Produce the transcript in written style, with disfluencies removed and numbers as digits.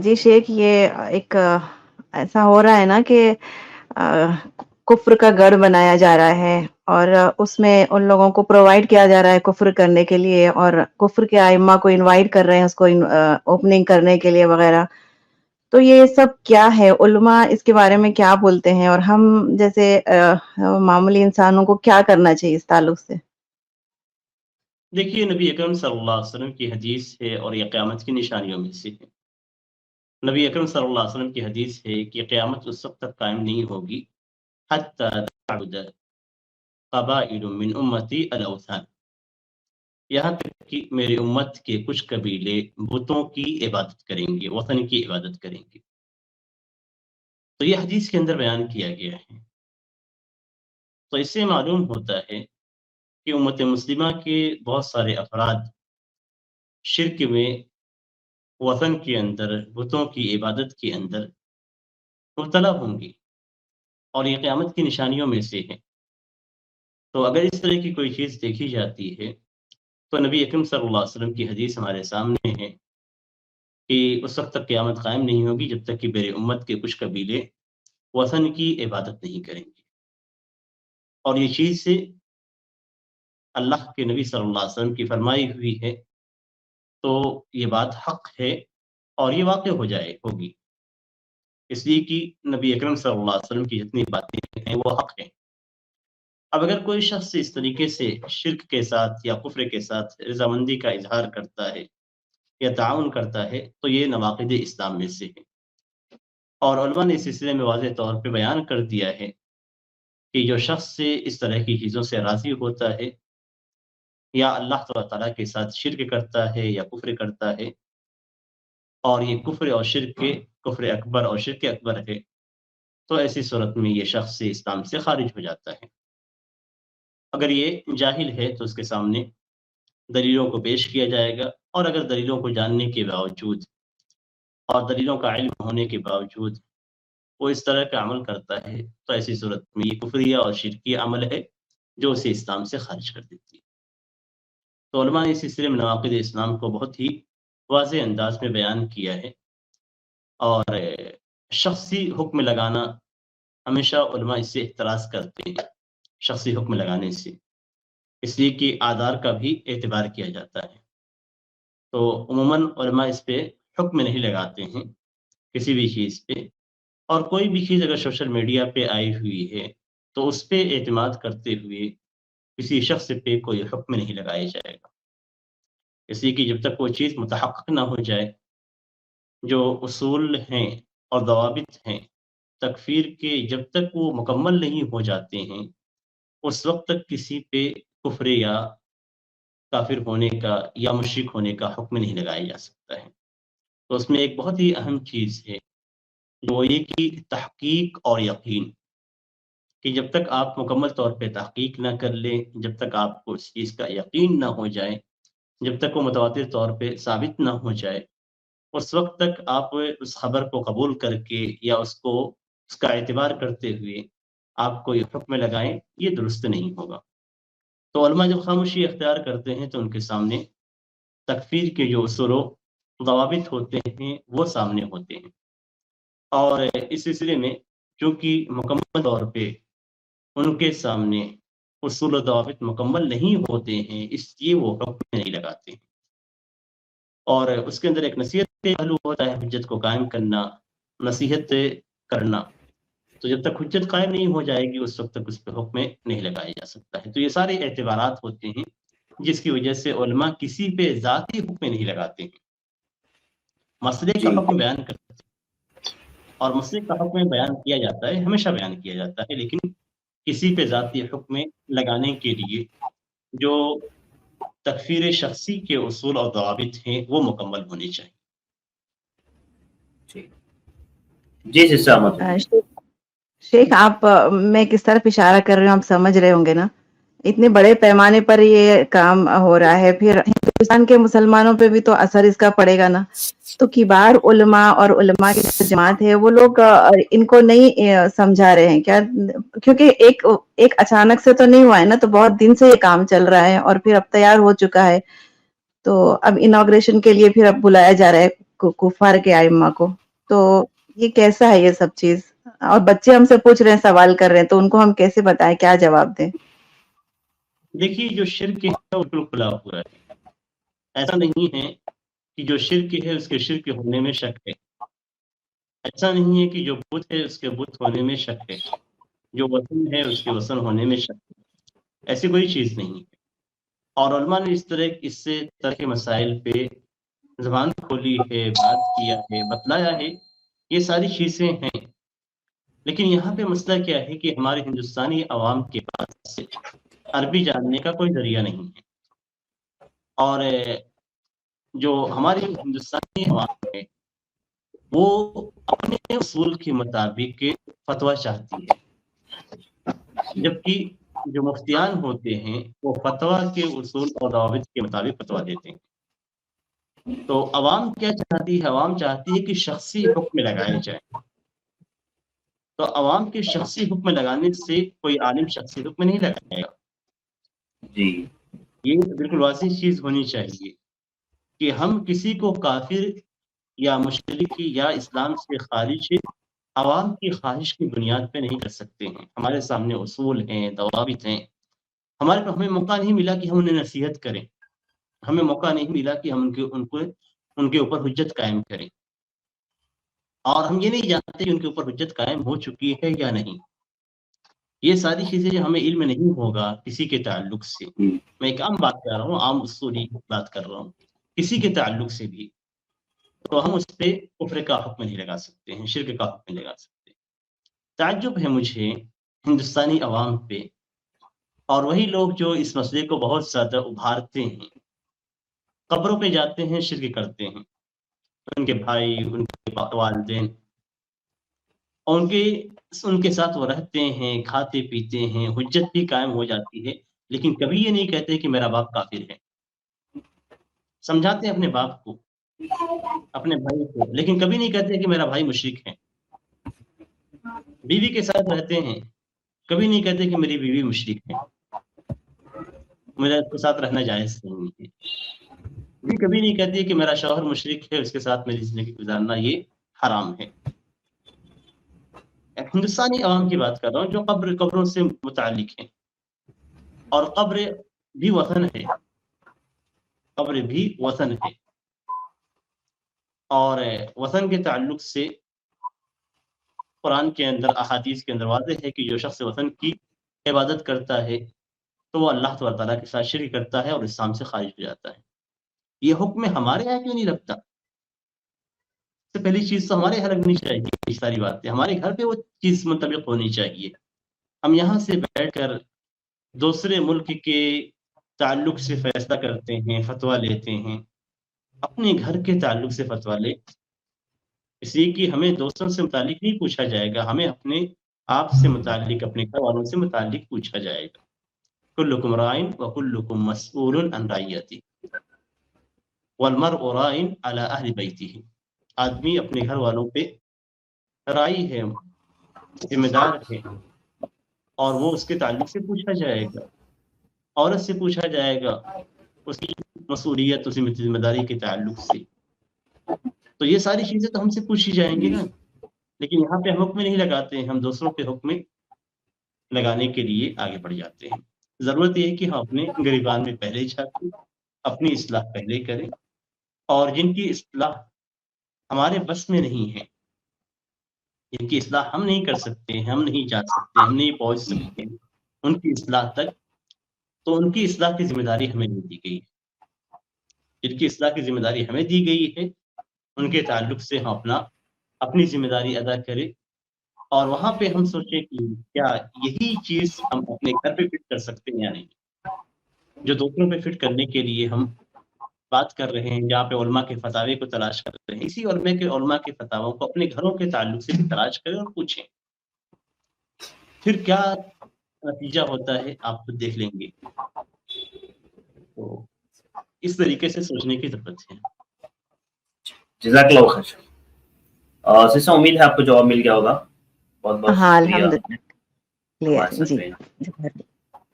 جی شیخ، یہ ایک ایسا ہو رہا ہے نا کہ آ، کفر کا گڑھ بنایا جا رہا ہے، اور اس میں ان لوگوں کو پرووائڈ کیا جا رہا ہے کفر کرنے کے لیے، اور کفر کے ائمہ کو انوائٹ کر رہے ہیں اس کو اوپننگ کرنے کے لیے وغیرہ. تو یہ سب کیا ہے؟ علماء اس کے بارے میں کیا بولتے ہیں، اور ہم جیسے معمولی انسانوں کو کیا کرنا چاہیے اس تعلق سے؟ دیکھیے، نبی اکرم صلی اللہ علیہ وسلم کی حدیث ہے اور یہ قیامت کی نشانیوں میں سے ہے. نبی اکرم صلی اللہ علیہ وسلم کی حدیث ہے کہ قیامت اس وقت تک قائم نہیں ہوگی حتی تعبد قبائل من امتی الاوثان، یہاں تک کہ میری امت کے کچھ قبیلے بتوں کی عبادت کریں گے، وطن کی عبادت کریں گے. تو یہ حدیث کے اندر بیان کیا گیا ہے. تو اس سے معلوم ہوتا ہے کہ امت مسلمہ کے بہت سارے افراد شرک میں، وطن کے اندر، بتوں کی عبادت کے اندر مبتلا ہوں گی، اور یہ قیامت کی نشانیوں میں سے ہے. تو اگر اس طرح کی کوئی چیز دیکھی جاتی ہے تو نبی اکرم صلی اللہ علیہ وسلم کی حدیث ہمارے سامنے ہے کہ اس وقت تک قیامت قائم نہیں ہوگی جب تک کہ میرے امت کے کچھ قبیلے وطن کی عبادت نہیں کریں گے. اور یہ چیز سے اللہ کے نبی صلی اللہ علیہ وسلم کی فرمائی ہوئی ہے، تو یہ بات حق ہے اور یہ واقع ہوگی، اس لیے کہ نبی اکرم صلی اللہ علیہ وسلم کی جتنی باتیں ہیں وہ حق ہیں. اب اگر کوئی شخص اس طریقے سے شرک کے ساتھ یا کفر کے ساتھ رضامندی کا اظہار کرتا ہے یا تعاون کرتا ہے تو یہ نواقض اسلام میں سے ہے. اور علماء نے اس سلسلے میں واضح طور پہ بیان کر دیا ہے کہ جو شخص سے اس طرح کی چیزوں سے راضی ہوتا ہے یا اللہ تعالیٰ کے ساتھ شرک کرتا ہے یا کفر کرتا ہے، اور یہ کفر اور شرک کے کفر اکبر اور شرک اکبر ہے، تو ایسی صورت میں یہ شخص سے اسلام سے خارج ہو جاتا ہے. اگر یہ جاہل ہے تو اس کے سامنے دلیلوں کو پیش کیا جائے گا، اور اگر دلیلوں کو جاننے کے باوجود اور دلیلوں کا علم ہونے کے باوجود وہ اس طرح کا عمل کرتا ہے تو ایسی صورت میں یہ کفریہ اور شرکی عمل ہے جو اسے اسلام سے خارج کر دیتی ہے. تو علماء نے اس سلسلے میں نواقض اسلام کو بہت ہی واضح انداز میں بیان کیا ہے. اور شخصی حکم لگانا، ہمیشہ علماء اس سے احتراز کرتے ہیں، شخصی حکم لگانے سے، اس لیے کہ آدار کا بھی اعتبار کیا جاتا ہے. تو عموماً علماء اس پہ حکم نہیں لگاتے ہیں کسی بھی چیز پہ، اور کوئی بھی چیز اگر سوشل میڈیا پہ آئی ہوئی ہے تو اس پہ اعتماد کرتے ہوئے کسی شخص پہ کوئی حکم نہیں لگایا جائے گا، اس لیے کہ جب تک وہ چیز متحقق نہ ہو جائے، جو اصول ہیں اور ضوابط ہیں تکفیر کے، جب تک وہ مکمل نہیں ہو جاتے ہیں اس وقت تک کسی پہ کفر یا کافر ہونے کا یا مشرک ہونے کا حکم نہیں لگایا جا سکتا ہے. تو اس میں ایک بہت ہی اہم چیز ہے جو یہ کہ تحقیق اور یقین، کہ جب تک آپ مکمل طور پہ تحقیق نہ کر لیں، جب تک آپ کو اس چیز کا یقین نہ ہو جائے، جب تک وہ متواتر طور پہ ثابت نہ ہو جائے، اس وقت تک آپ اس خبر کو قبول کر کے یا اس کا اعتبار کرتے ہوئے آپ کوئی حکم لگائیں، یہ درست نہیں ہوگا. تو علماء جب خاموشی اختیار کرتے ہیں تو ان کے سامنے تکفیر کے جو اصول و ضوابط ہوتے ہیں وہ سامنے ہوتے ہیں. اور اس سلسلے میں چونکہ مکمل طور پہ ان کے سامنے اصول و ضوابط مکمل نہیں ہوتے ہیں، اس لیے وہ حکم نہیں لگاتے ہیں. اور اس کے اندر ایک نصیحت پہلو ہوتا ہے، حجت کو قائم کرنا، نصیحت کرنا. تو جب تک حجت قائم نہیں ہو جائے گی اس وقت تک اس پہ حکم نہیں لگایا جا سکتا ہے. تو یہ سارے اعتبارات ہوتے ہیں جس کی وجہ سے علماء کسی پہ ذاتی حکم نہیں لگاتے ہیں، مسئلے کا حکم بیان کرتے ہیں، اور مسئلے کا حکم بیان کیا جاتا ہے، ہمیشہ بیان کیا جاتا ہے، لیکن کسی پہ ذاتی حکم لگانے کے لیے جو تکفیر شخصی کے اصول اور ضوابط ہیں وہ مکمل ہونے چاہیے. جی سلامت. شیخ آپ میں کس طرف اشارہ کر رہے ہوں آپ سمجھ رہے ہوں گے نا، اتنے بڑے پیمانے پر یہ کام ہو رہا ہے، پھر ہندوستان کے مسلمانوں پہ بھی تو اثر اس کا پڑے گا نا. تو کبار علماء اور علماء کی جو جماعت ہے وہ لوگ ان کو نہیں سمجھا رہے ہیں کیا؟ کیونکہ ایک اچانک سے تو نہیں ہوا ہے نا، تو بہت دن سے یہ کام چل رہا ہے اور پھر اب تیار ہو چکا ہے، تو اب انوگریشن کے لیے پھر اب بلایا جا رہا ہے. कुफार के आइम्मा को। तो ये कैसा है ये सब चीज़? और बच्चे हमसे पूछ रहे हैं, सवाल कर रहे हैं, तो उनको हम कैसे बताएँ, क्या जवाब दें? देखिए, जो शिर्क है वो बिल्कुल खुला हुआ है। ऐसा नहीं है कि जो शिर्क है उसके शिर्क होने में शक है। ऐसा नहीं है कि जो बुत है उसके बुत होने में शक है। जो वतन है उसके वतन होने में शक है। ऐसी कोई चीज़ नहीं है। और उलमा ने इससे तरह के मसाइल पे ज़बान खोली है, बात किया है, बतलाया है। ये सारी चीज़ें हैं। लेकिन यहाँ पे मसला क्या है कि हमारे हिंदुस्तानी अवाम के पास अरबी जानने का कोई ज़रिया नहीं है। और जो हमारी हिंदुस्तानी अवाम है वो अपने उसूल के मुताबिक फतवा चाहती है, जबकि जो मुफ्तियान होते हैं वो फतवा के उसूल और दवाबित के मुताबिक फतवा देते हैं। तो अवाम क्या चाहती है? अवाम चाहती है कि शख्सी हुक्म लगाए जाए। तो अवाम के शख्सी हुक्म लगाने से कोई आलिम शख्सी हुक्म नहीं लगाएगा। जी, ये बिल्कुल वाज़ेह चीज़ होनी चाहिए कि हम किसी को काफिर या मुशरिक या इस्लाम से खारिज अवाम की ख्वाहिश की बुनियाद पे नहीं कर सकते हैं। हमारे सामने उसूल हैं, दवाबित हैं। हमें मौका नहीं मिला कि हम उन्हें नसीहत करें। हमें मौका नहीं मिला कि हम उनके ऊपर हुज्जत कायम करें। और हम ये नहीं जानते कि उनके ऊपर हुज्जत कायम हो चुकी है या नहीं। ये सारी चीज़ें जो हमें इल्म नहीं होगा किसी के ताल्लुक से, मैं एक आम बात कर रहा हूँ, आम उसूली बात कर रहा हूँ, किसी के ताल्लुक से भी, तो हम उस पे कुफ्र का हुक्म नहीं लगा सकते हैं, शिर्क का हुक्म नहीं लगा सकते। ताज्जुब है मुझे हिंदुस्तानी अवाम पे, और वही लोग जो इस मसले को बहुत ज़्यादा उभारते हैं, कब्रों पे जाते हैं, शिर्क करते हैं। उनके भाई, उनके वालिदैन और उनके साथ वो रहते हैं, खाते-पीते हैं, हुज्जत भी कायम हो जाती है, लेकिन कभी ये नहीं कहते कि मेरा बाप काफ़िर है। समझाते हैं अपने बाप को, अपने भाई को, लेकिन कभी नहीं कहते कि मेरा भाई मुशरिक है। बीवी के साथ रहते हैं, कभी नहीं कहते कि मेरी बीवी मुशरिक है, मेरा उसके साथ रहना जायज़ नहीं है। ये कभी नहीं कहती कि मेरा शौहर मुशरिक है, उसके साथ मेरी ज़िंदगी गुज़ारना ये हराम है। हिंदुस्तानी अवाम की बात कर रहा हूँ जो कब्रों से मुताल्लिक हैं, और कब्र भी वतन है, कब्र भी वतन है। और वतन के ताल्लुक से कुरान के अंदर, अहादीस के अंदर वाज़ेह है कि जो शख्स वतन की इबादत करता है तो वो अल्लाह तबारक तआला के साथ शिर्क करता है और इस्लाम से खारिज हो जाता है। ये हुक्म हमारे यहाँ क्यों नहीं लगता? सबसे पहली चीज़ तो हमारे यहाँ लगनी चाहिए। ये सारी बातें हमारे घर पे वो चीज़ मुतबिक होनी चाहिए। हम यहाँ से बैठकर दूसरे मुल्क के ताल्लुक से फैसला करते हैं, फतवा लेते हैं। अपने घर के ताल्लुक से फतवा लें, इसलिए कि हमें दोस्तों से मुतालिक नहीं पूछा जाएगा, हमें अपने आप से मुतालिक, अपने घर वालों से मुतालिक पूछा जाएगा। कुल्लुकुम राइन व कुल्लुकुम मसऊलुन अन रइयतिही वल मर्उ राइन अला अहली बैतिही। आदमी अपने घर वालों पे राई है, जिम्मेदार है, और वो उसके ताल्लुक से पूछा जाएगा। औरत से पूछा जाएगा उसकी मसूलियत, उसकी जिम्मेदारी के ताल्लुक से। तो ये सारी चीज़ें तो हमसे पूछी जाएँगी ना, लेकिन यहाँ पे हम हुक्म नहीं लगाते हैं, हम दूसरों पे हुक्म लगाने के लिए आगे बढ़ जाते हैं। ज़रूरत ये है कि हम अपने गिरबान में पहले झाँकें, अपनी इस्लाह पहले करें, और जिनकी इस्लाह हमारे बस में नहीं है, जिनकी इस्लाह हम नहीं कर सकते, हम नहीं जा सकते, हम नहीं पहुँच सकते उनकी इस्लाह तक, तो उनकी इस्लाह की ज़िम्मेदारी हमें नहीं दी गई है। जिनकी इस्लाह की ज़िम्मेदारी हमें दी गई है, उनके ताल्लुक से हम अपनी ज़िम्मेदारी अदा करें, और वहाँ पे हम सोचें कि क्या यही चीज़ हम अपने घर पे फिट कर सकते हैं या नहीं। जो दूसरों पे फिट करने के लिए हम बात कर रहे हैं, जहाँ पे उलमा के फतावे को तलाश कर रहे हैं, इसी उलमा के फतावों को अपने घरों के ताल्लुक से भी तलाश करें और पूछें। फिर क्या नतीजा होता है आप खुद देख लेंगे। तो इस तरीके से सोचने की ज़रूरत है। जज़ाकल्लाह खैर। सिस्टर, उम्मीद है आपको जवाब मिल गया होगा। बहुत-बहुत हाँ, शुक्रिया अल्हम्दुलिल्लाह क्लियर हमारे है। साथ जी, रहने। जी।